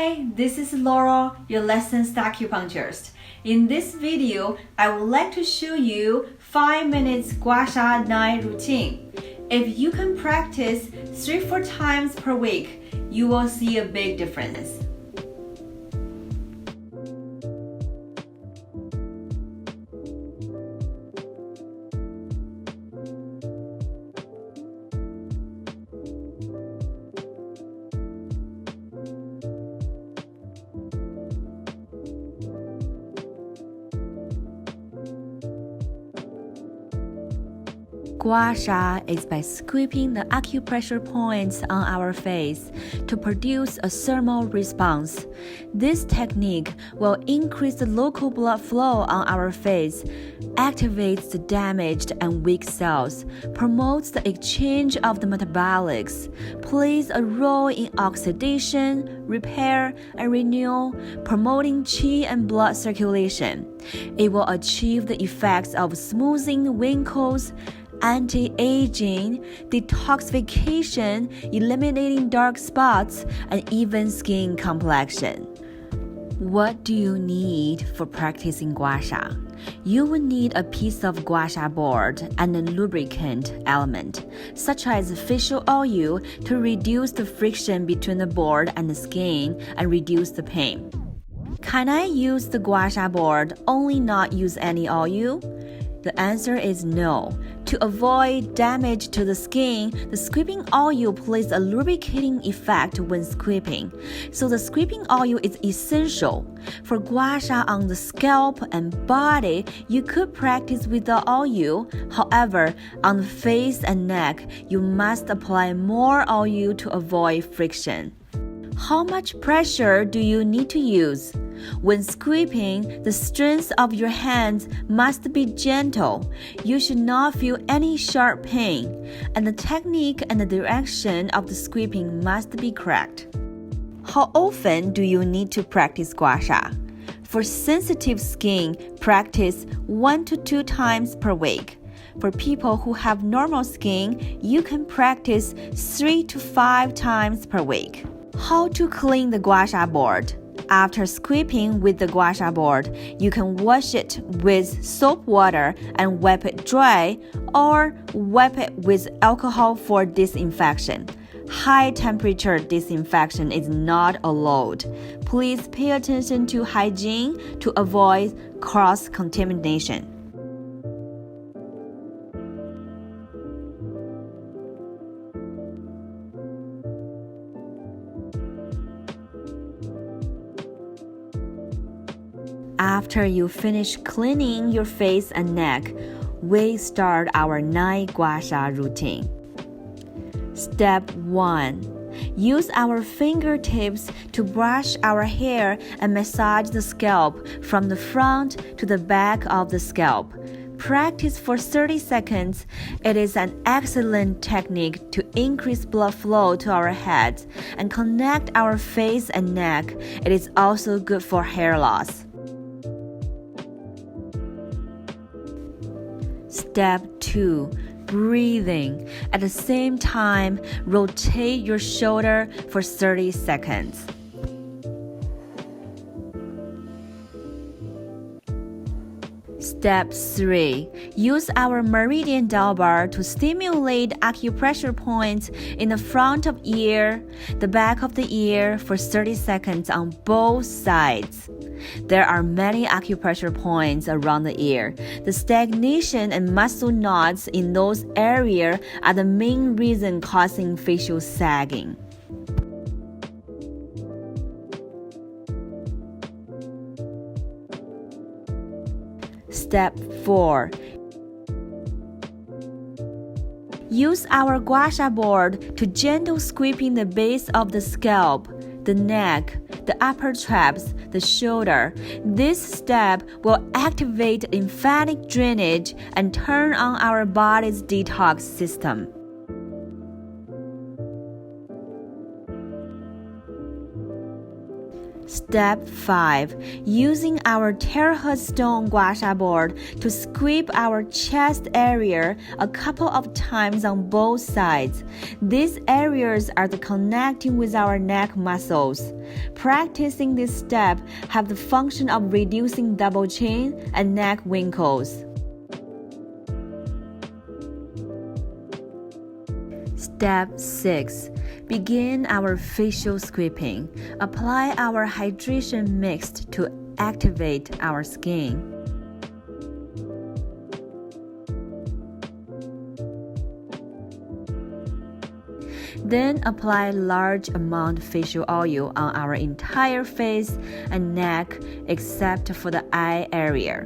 Hi, this is Laurel, your licensed acupuncturist. In this video, I would like to show you 5 minutes Gua Sha night routine. If you can practice 3-4 times per week, you will see a big difference. Gua Sha is by sweeping the acupressure points on our face to produce a thermal response. This technique will increase the local blood flow on our face, activates the damaged and weak cells, promotes the exchange of the metabolics, plays a role in oxidation, repair, and renewal, promoting qi and blood circulation. It will achieve the effects of smoothing wrinkles, anti-aging, detoxification, eliminating dark spots, and even skin complexion. What do you need for practicing Gua Sha? You will need a piece of Gua Sha board and a lubricant element, such as facial oil, to reduce the friction between the board and the skin and reduce the pain. Can I use the Gua Sha board, only not use any oil? The answer is no. To avoid damage to the skin, the sweeping oil plays a lubricating effect when sweeping, so the sweeping oil is essential. For Gua Sha on the scalp and body, you could practice with the oil. However, on the face and neck, you must apply more oil to avoid friction. How much pressure do you need to use? When sweeping, the strength of your hands must be gentle. You should not feel any sharp pain, and the technique and the direction of the sweeping must be correct. How often do you need to practice Gua Sha? For sensitive skin, practice 1 to 2 times per week. For people who have normal skin, you can practice 3 to 5 times per week. How to clean the Gua Sha board? After sweeping with the Gua Sha board, you can wash it with soap water and wipe it dry, or wipe it with alcohol for disinfection. High temperature disinfection is not allowed. Please pay attention to hygiene to avoid cross-contamination. After you finish cleaning your face and neck, we start our night Gua Sha routine. Step 1. Use our fingertips to brush our hair and massage the scalp from the front to the back of the scalp. Practice for 30 seconds. It is an excellent technique to increase blood flow to our heads and connect our face and neck. It is also good for hair loss. Step 2. Breathing. At the same time, rotate your shoulder for 30 seconds. Step 3. Use our meridian dial bar to stimulate acupressure points in the front of ear, the back of the ear for 30 seconds on both sides. There are many acupressure points around the ear. The stagnation and muscle knots in those areas are the main reason causing facial sagging. Step 4. Use our Gua Sha board to gentle sweeping the base of the scalp, the neck, the upper traps, the shoulder. This step will activate lymphatic drainage and turn on our body's detox system. Step 5. Using our terracotta stone guasha board to scrape our chest area a couple of times on both sides. These areas are the connecting with our neck muscles. Practicing this step have the function of reducing double chin and neck wrinkles. Step 6. Begin our facial scraping. Apply our hydration mix to activate our skin. Then apply large amount facial oil on our entire face and neck except for the eye area.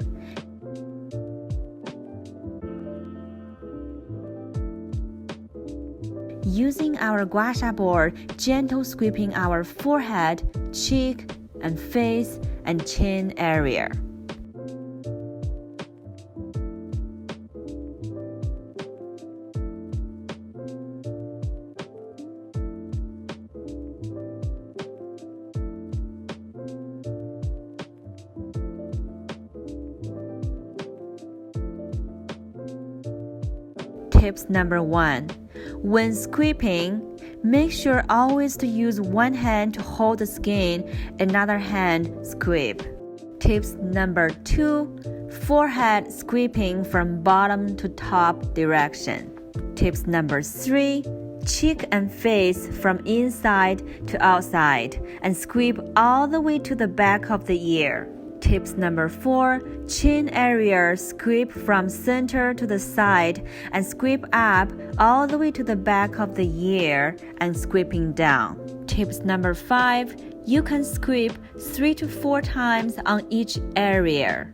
Using our guasha board, gentle scraping our forehead, cheek, and face and chin area. Tips number 1. When scraping, make sure always to use one hand to hold the skin, another hand scrape. Tips number 2. Forehead scraping from bottom to top direction. Tips number 3. Cheek and face from inside to outside and scrape all the way to the back of the ear. Tips number 4. Chin area scrape from center to the side and scrape up all the way to the back of the ear and scraping down. Tips number 5. You can scrape 3 to 4 times on each area.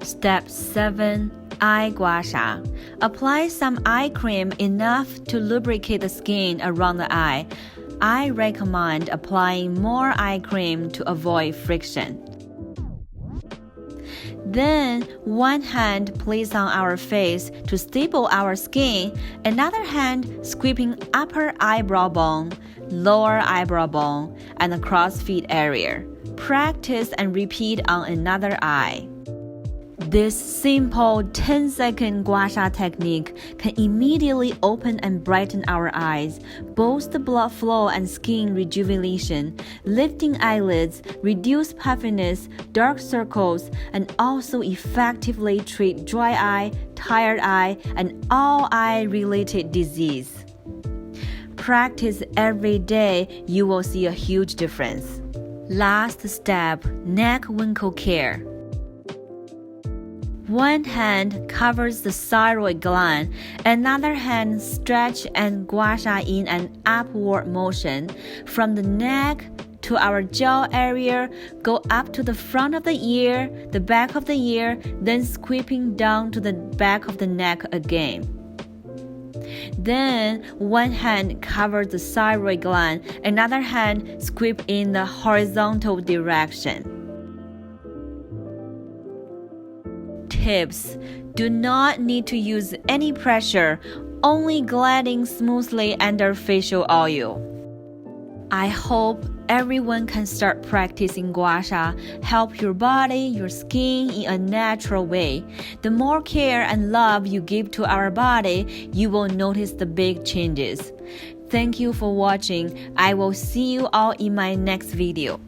Step 7. Eye guasha. Apply some eye cream enough to lubricate the skin around the eye. I recommend applying more eye cream to avoid friction. Then, one hand place on our face to stable our skin, another hand scraping upper eyebrow bone, lower eyebrow bone, and the crossfeet area. Practice and repeat on another eye. This simple 10-second guasha technique can immediately open and brighten our eyes, boost the blood flow and skin rejuvenation, lifting eyelids, reduce puffiness, dark circles, and also effectively treat dry eye, tired eye, and all eye-related disease. Practice every day, you will see a huge difference. Last step, neck wrinkle care. One hand covers the thyroid gland, another hand stretch and guasha in an upward motion. From the neck to our jaw area, go up to the front of the ear, the back of the ear, then scraping down to the back of the neck again. Then, one hand covers the thyroid gland, another hand scrape in the horizontal direction. Tips. Do not need to use any pressure, only gliding smoothly under facial oil. I hope everyone can start practicing guasha, help your body, your skin in a natural way. The more care and love you give to our body, you will notice the big changes. Thank you for watching. I will see you all in my next video.